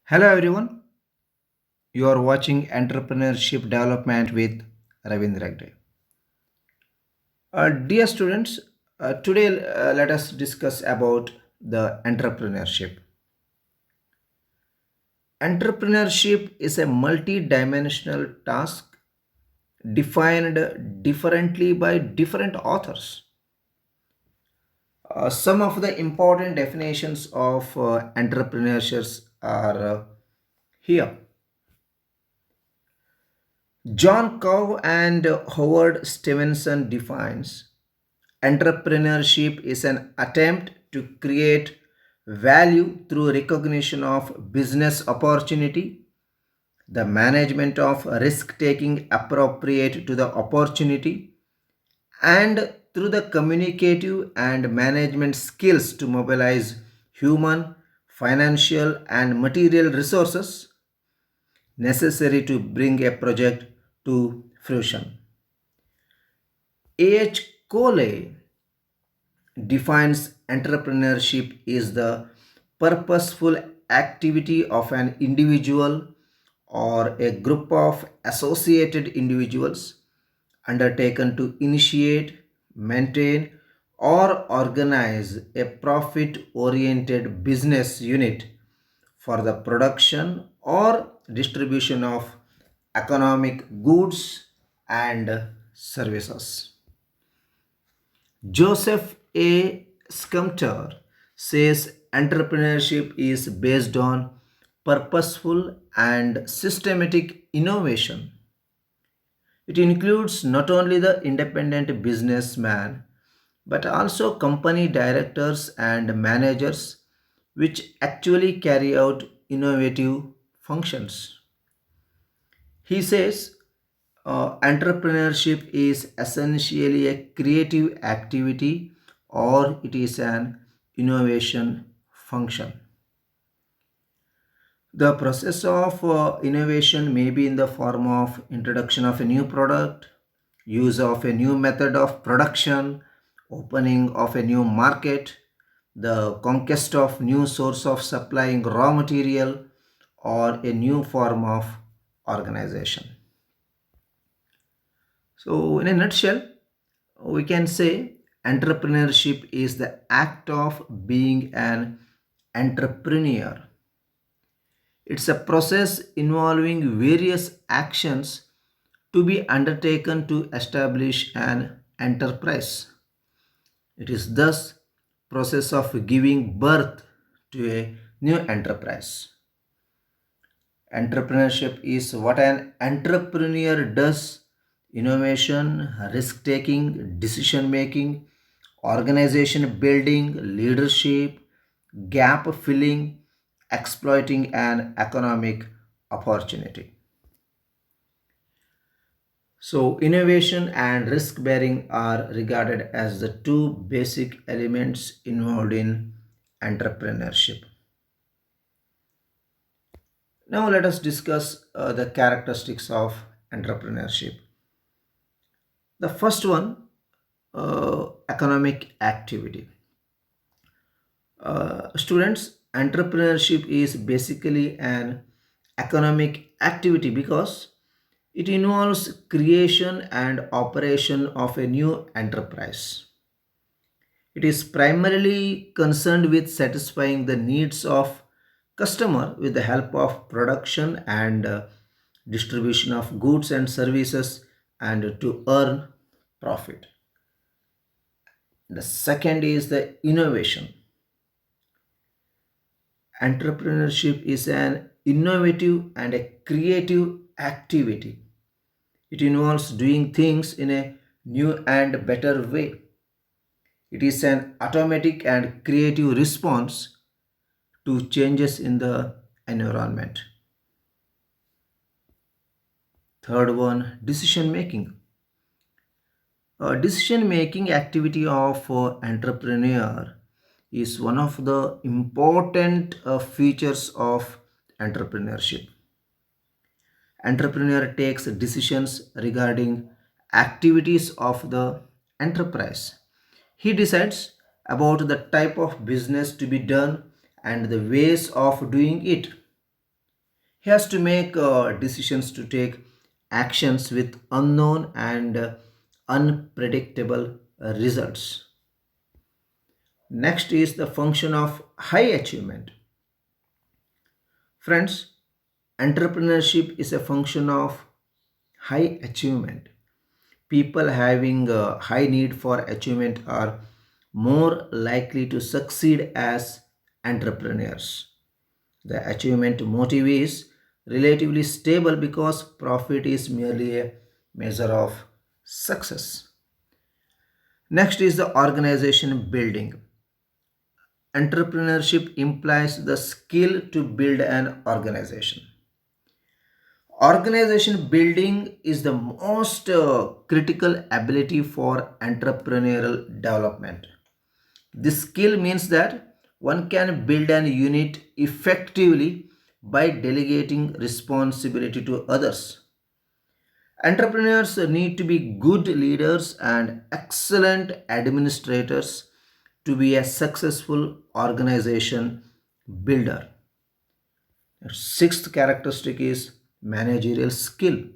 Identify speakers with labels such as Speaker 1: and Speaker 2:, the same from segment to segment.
Speaker 1: Hello everyone, you are watching Entrepreneurship Development with Raveendra. Hegde. Dear students, today let us discuss about the entrepreneurship. Entrepreneurship is a multi-dimensional task defined differently by different authors. Some of the important definitions of entrepreneurship are here. John Coe and Howard Stevenson defines entrepreneurship is an attempt to create value through recognition of business opportunity, the management of risk taking appropriate to the opportunity, and through the communicative and management skills to mobilize human, financial, and material resources necessary to bring a project to fruition. A.H. Cole defines entrepreneurship is the purposeful activity of an individual or a group of associated individuals undertaken to initiate, maintain, or organize a profit oriented business unit for the production or distribution of economic goods and services. Joseph A. Scumter says entrepreneurship is based on purposeful and systematic innovation. It includes not only the independent businessman but also company directors and managers which actually carry out innovative functions. He says entrepreneurship is essentially a creative activity or it is an innovation function. The process of innovation may be in the form of introduction of a new product, use of a new method of production, opening of a new market, the conquest of new source of supplying raw material, or a new form of organization. So, in a nutshell, we can say entrepreneurship is the act of being an entrepreneur. It's a process involving various actions to be undertaken to establish an enterprise. It is thus process of giving birth to a new enterprise. Entrepreneurship is what an entrepreneur does: innovation, risk taking, decision making, organization building, leadership, gap filling, exploiting an economic opportunity. So, innovation and risk bearing are regarded as the two basic elements involved in entrepreneurship. Now, let us discuss the characteristics of entrepreneurship. The first one, economic activity. Students, entrepreneurship is basically an economic activity because it involves creation and operation of a new enterprise. It is primarily concerned with satisfying the needs of customer with the help of production and distribution of goods and services and to earn profit. The second is the innovation. Entrepreneurship is an innovative and a creative activity. It involves doing things in a new and better way. It is an automatic and creative response to changes in the environment. Third one, decision making. A decision making activity of entrepreneur is one of the important features of entrepreneurship. Entrepreneur takes decisions regarding activities of the enterprise. He decides about the type of business to be done and the ways of doing it. He has to make decisions to take actions with unknown and unpredictable results. Next is the function of high achievement. Friends, entrepreneurship is a function of high achievement. People having a high need for achievement are more likely to succeed as entrepreneurs. The achievement motive is relatively stable because profit is merely a measure of success. Next is the organization building. Entrepreneurship implies the skill to build an organization. Organization building is the most critical ability for entrepreneurial development. This skill means that one can build an unit effectively by delegating responsibility to others. Entrepreneurs need to be good leaders and excellent administrators to be a successful organization builder. Sixth characteristic is managerial skill.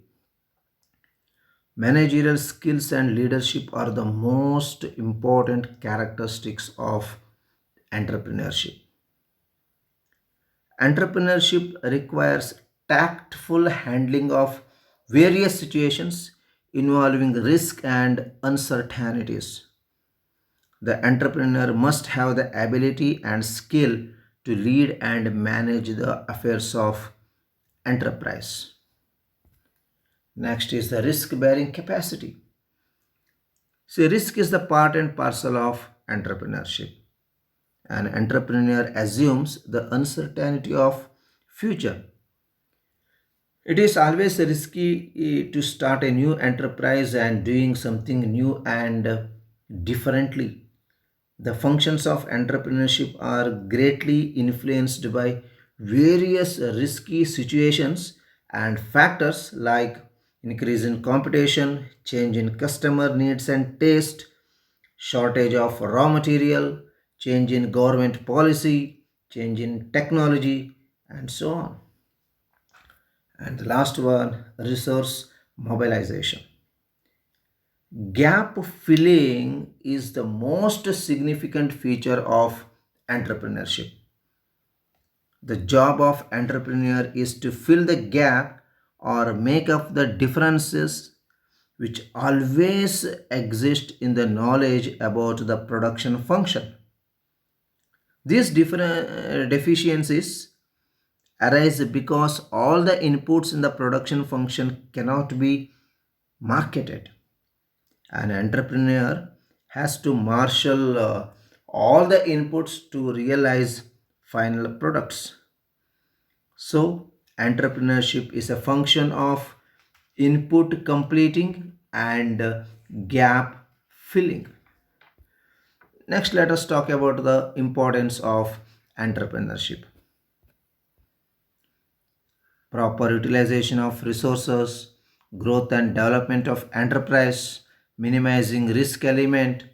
Speaker 1: Managerial skills and leadership are the most important characteristics of entrepreneurship. Entrepreneurship requires tactful handling of various situations involving risk and uncertainties. The entrepreneur must have the ability and skill to lead and manage the affairs of enterprise. Next is the risk bearing capacity. See, risk is the part and parcel of entrepreneurship. An entrepreneur assumes the uncertainty of future. It is always risky to start a new enterprise and doing something new and differently. The functions of entrepreneurship are greatly influenced by various risky situations and factors like increase in competition, change in customer needs and taste, shortage of raw material, change in government policy, change in technology, and so on. And the last one, resource mobilization. Gap filling is the most significant feature of entrepreneurship. The job of entrepreneur is to fill the gap or make up the differences which always exist in the knowledge about the production function. These different deficiencies arise because all the inputs in the production function cannot be marketed. An entrepreneur has to marshal all the inputs to realize final products. So, entrepreneurship is a function of input completing and gap filling. Next, let us talk about the importance of entrepreneurship. Proper utilization of resources, growth and development of enterprise, minimizing risk element,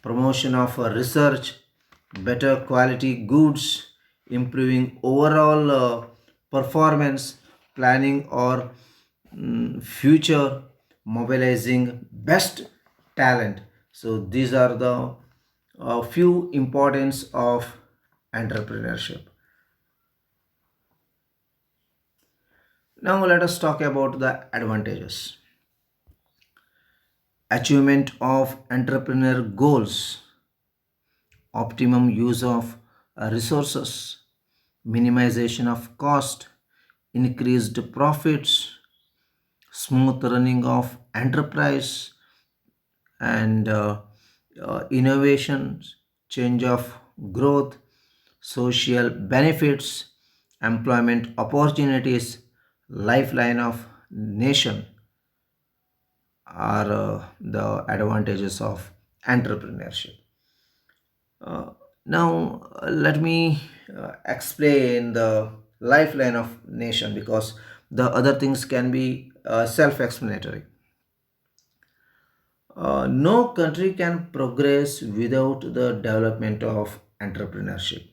Speaker 1: promotion of research, better quality goods, improving overall performance, planning or future, mobilizing best talent. So these are the few importance of entrepreneurship. Now let us talk about the advantages. Achievement of entrepreneur goals, optimum use of resources, minimization of cost, increased profits, smooth running of enterprise, and innovations, change of growth, social benefits, employment opportunities, lifeline of nation are the advantages of entrepreneurship. Now, let me explain the lifeline of nation because the other things can be self-explanatory. No country can progress without the development of entrepreneurship.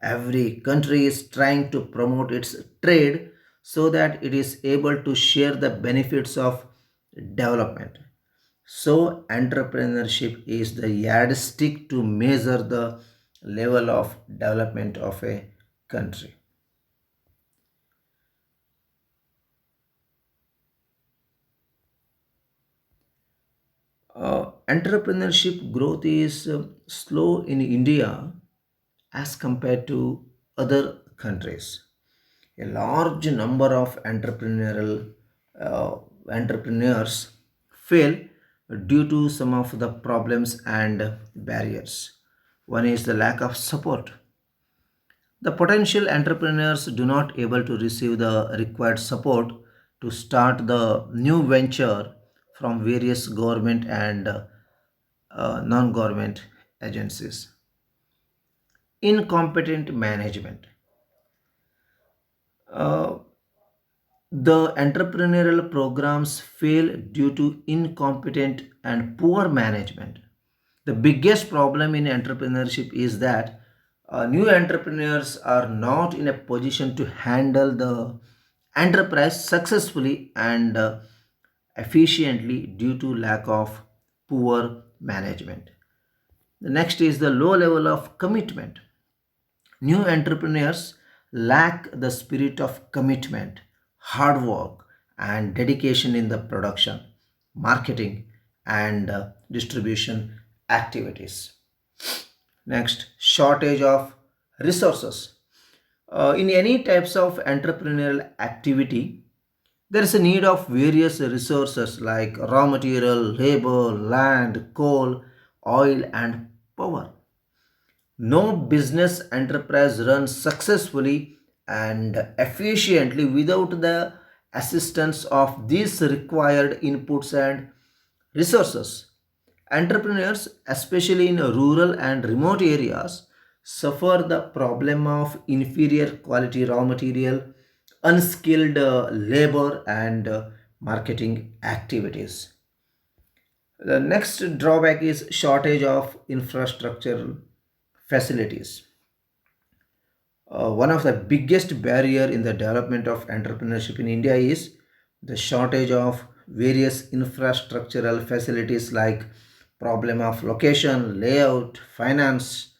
Speaker 1: Every country is trying to promote its trade so that it is able to share the benefits of development. So, entrepreneurship is the yardstick to measure the level of development of a country. Entrepreneurship growth is slow in India as compared to other countries. A large number of uh, entrepreneurs fail due to some of the problems and barriers. One is the lack of support. The potential entrepreneurs do not able to receive the required support to start the new venture from various government and non-government agencies. Incompetent management. Uh, the entrepreneurial programs fail due to incompetent and poor management. The biggest problem in entrepreneurship is that new entrepreneurs are not in a position to handle the enterprise successfully and efficiently due to lack of poor management. The next is the low level of commitment. New entrepreneurs lack the spirit of commitment, hard work, and dedication in the production, marketing, and distribution activities. Next, shortage of resources. In any types of entrepreneurial activity, there is a need of various resources like raw material, labor, land, coal, oil, and power. No business enterprise runs successfully and efficiently without the assistance of these required inputs and resources. Entrepreneurs, especially in rural and remote areas, suffer the problem of inferior quality raw material, unskilled labor, and marketing activities. The next drawback is shortage of infrastructural facilities. One of the biggest barrier in the development of entrepreneurship in India is the shortage of various infrastructural facilities like problem of location, layout, finance,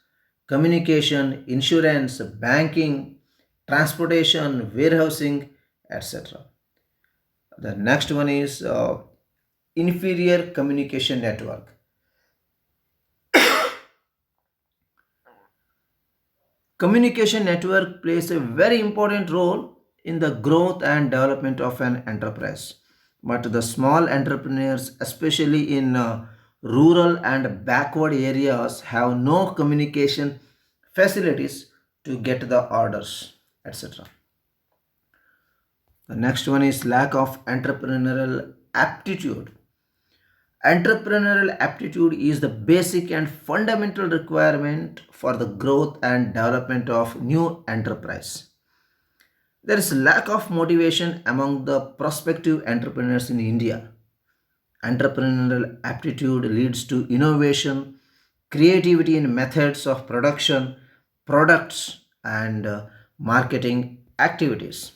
Speaker 1: communication, insurance, banking, transportation, warehousing, etc. The next one is inferior communication network. Communication network plays a very important role in the growth and development of an enterprise. But the small entrepreneurs, especially in rural and backward areas, have no communication facilities to get the orders, etc. The next one is lack of entrepreneurial aptitude. Entrepreneurial aptitude is the basic and fundamental requirement for the growth and development of new enterprise. There is lack of motivation among the prospective entrepreneurs in India. Entrepreneurial aptitude leads to innovation, creativity in methods of production, products, and marketing activities.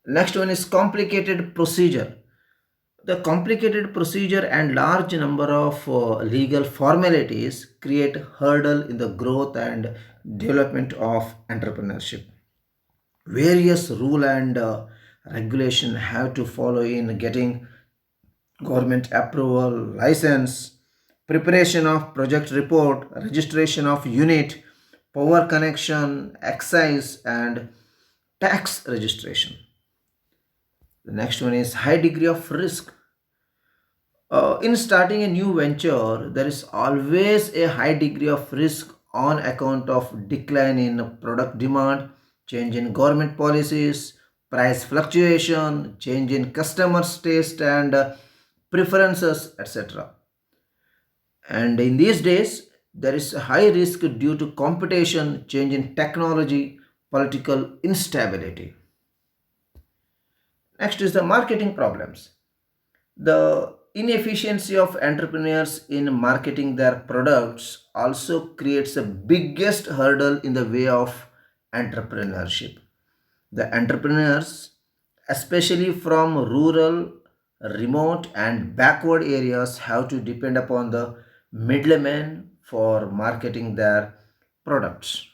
Speaker 1: Next one is complicated procedure. The complicated procedure and large number of legal formalities create hurdle in the growth and development of entrepreneurship. Various rule and regulation have to follow in getting government approval, license, preparation of project report, registration of unit, power connection, excise, and tax registration. The next one is high degree of risk. In starting a new venture, there is always a high degree of risk on account of decline in product demand, change in government policies, price fluctuation, change in customers' taste and preferences, etc. And in these days, there is a high risk due to competition, change in technology, political instability. Next is the marketing problems. The inefficiency of entrepreneurs in marketing their products also creates the biggest hurdle in the way of entrepreneurship. The entrepreneurs, especially from rural, remote, and backward areas, have to depend upon the middlemen for marketing their products.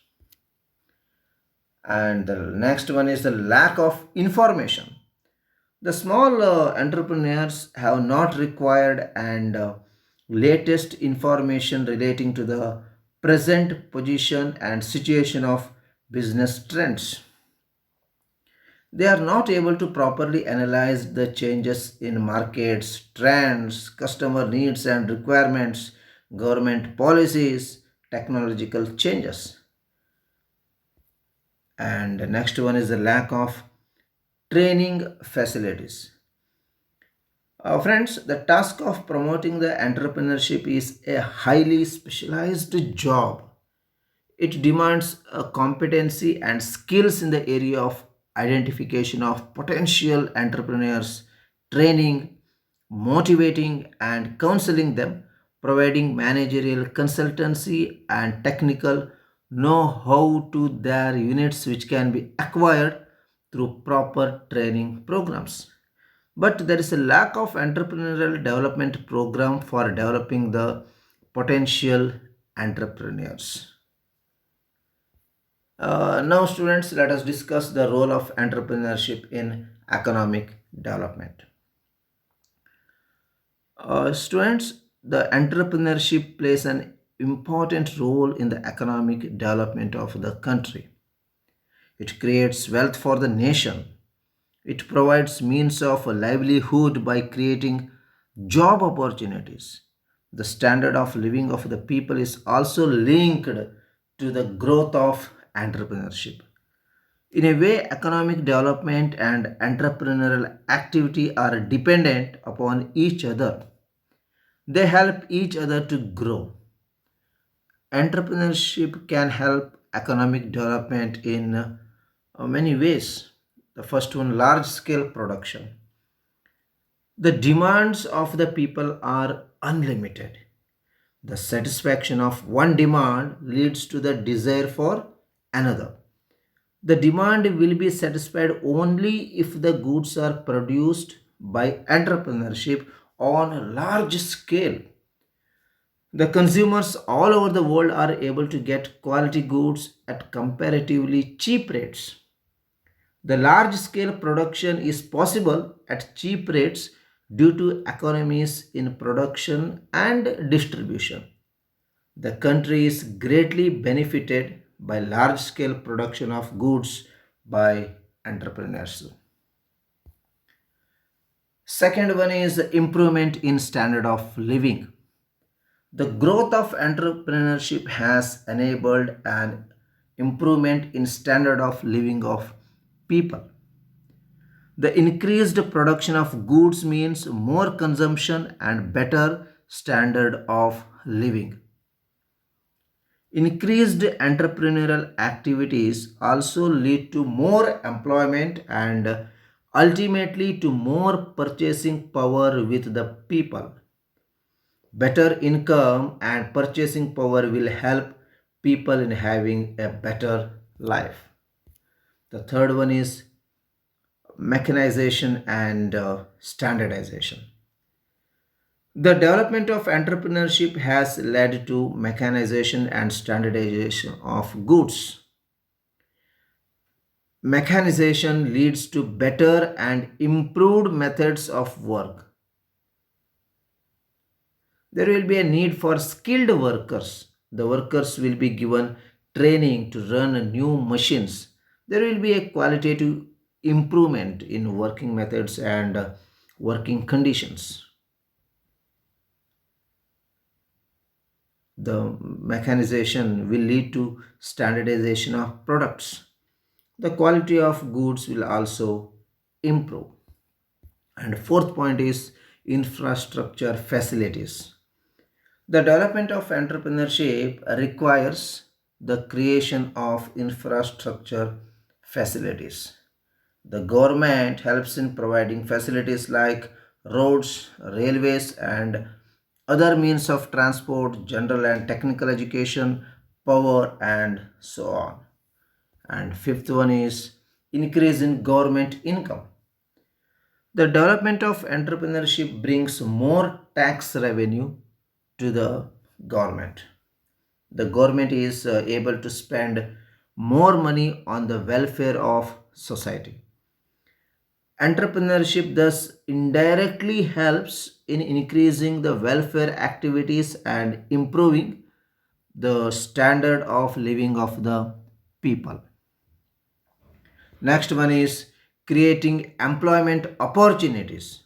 Speaker 1: And the next one is the lack of information. The small entrepreneurs have not required and latest information relating to the present position and situation of business trends. They are not able to properly analyze the changes in markets, trends, customer needs and requirements, government policies, technological changes. And the next one is the lack of training facilities. Friends, the task of promoting the entrepreneurship is a highly specialized job. It demands a competency and skills in the area of identification of potential entrepreneurs, training, motivating, and counseling them, providing managerial consultancy and technical know how to their units, which can be acquired through proper training programs. But there is a lack of entrepreneurial development program for developing the potential entrepreneurs. Now, students, let us discuss the role of entrepreneurship in economic development. Students, the entrepreneurship plays an important role in the economic development of the country. It creates wealth for the nation. It provides means of livelihood by creating job opportunities. The standard of living of the people is also linked to the growth of entrepreneurship. In a way, economic development and entrepreneurial activity are dependent upon each other. They help each other to grow. Entrepreneurship can help economic development in many ways. The first one, large scale production. The demands of the people are unlimited. The satisfaction of one demand leads to the desire for another. The demand will be satisfied only if the goods are produced by entrepreneurship on a large scale. The consumers all over the world are able to get quality goods at comparatively cheap rates. The large scale production is possible at cheap rates due to economies in production and distribution. The country is greatly benefited by large scale production of goods by entrepreneurs. Second one is improvement in standard of living. The growth of entrepreneurship has enabled an improvement in standard of living of people. The increased production of goods means more consumption and better standard of living. Increased entrepreneurial activities also lead to more employment and ultimately to more purchasing power with the people. Better income and purchasing power will help people in having a better life. The third one is mechanization and standardization. The development of entrepreneurship has led to mechanization and standardization of goods. Mechanization leads to better and improved methods of work. There will be a need for skilled workers. The workers will be given training to run new machines. There will be a qualitative improvement in working methods and working conditions. The mechanization will lead to standardization of products. The quality of goods will also improve. And fourth point is infrastructure facilities. The development of entrepreneurship requires the creation of infrastructure facilities. The government helps in providing facilities like roads, railways, and other means of transport, general and technical education, power, and so on. And fifth one is increase in government income. The development of entrepreneurship brings more tax revenue to the government. The government is able to spend more money on the welfare of society. Entrepreneurship thus indirectly helps in increasing the welfare activities and improving the standard of living of the people. Next one is creating employment opportunities.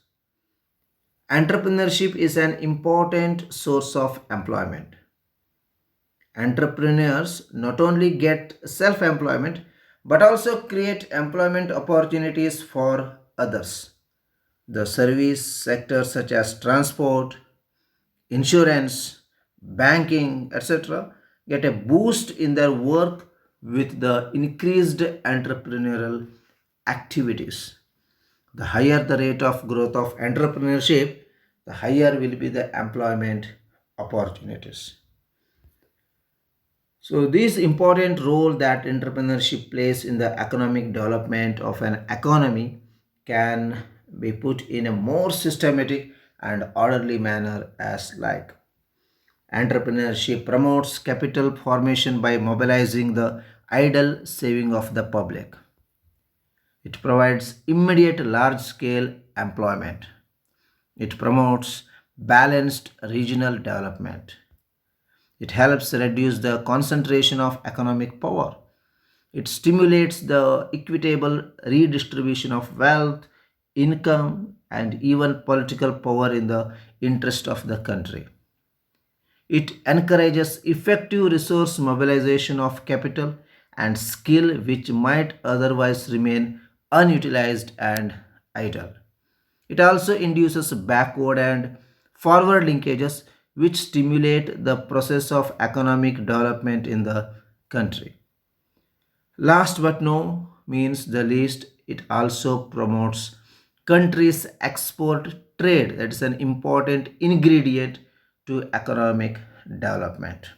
Speaker 1: Entrepreneurship is an important source of employment. Entrepreneurs not only get self employment but also create employment opportunities for others. The service sectors such as transport, insurance, banking, etc., get a boost in their work with the increased entrepreneurial activities. The higher the rate of growth of entrepreneurship, the higher will be the employment opportunities. So, this important role that entrepreneurship plays in the economic development of an economy can be put in a more systematic and orderly manner as like entrepreneurship promotes capital formation by mobilizing the idle saving of the public. It provides immediate large scale employment. It promotes balanced regional development. It helps reduce the concentration of economic power. It stimulates the equitable redistribution of wealth, income, and even political power in the interest of the country. It encourages effective resource mobilization of capital and skill which might otherwise remain unutilized and idle. It also induces backward and forward linkages which stimulate the process of economic development in the country. Last but no means the least, it also promotes country's export trade. That is an important ingredient to economic development.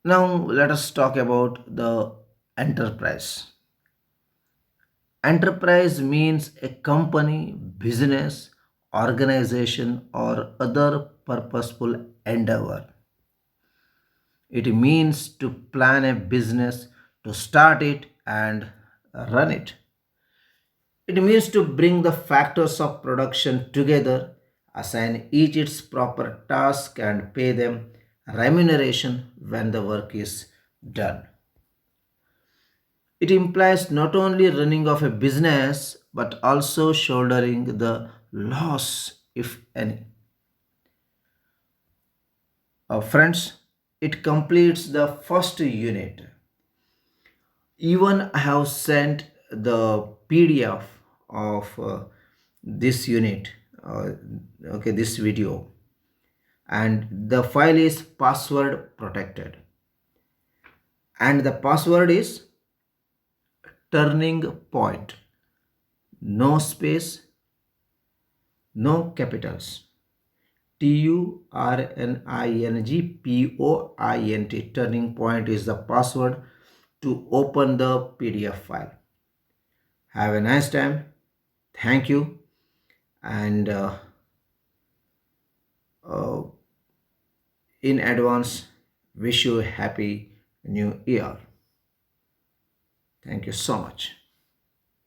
Speaker 1: Now let us talk about the enterprise. Enterprise means a company, business, organization, or other purposeful endeavor. It means to plan a business, to start it and run it. It means to bring the factors of production together, assign each its proper task, and pay them remuneration when the work is done. It implies not only running of a business but also shouldering the loss, if any. Friends, it completes the first unit. Even I have sent the PDF of this unit, okay, this video, and the file is password protected, and the password is turning point, no space, no capitals. TURNING turning point is the password to open the PDF file. Have a nice time. Thank you, and uh, in advance, wish you a happy new year. Thank you so much.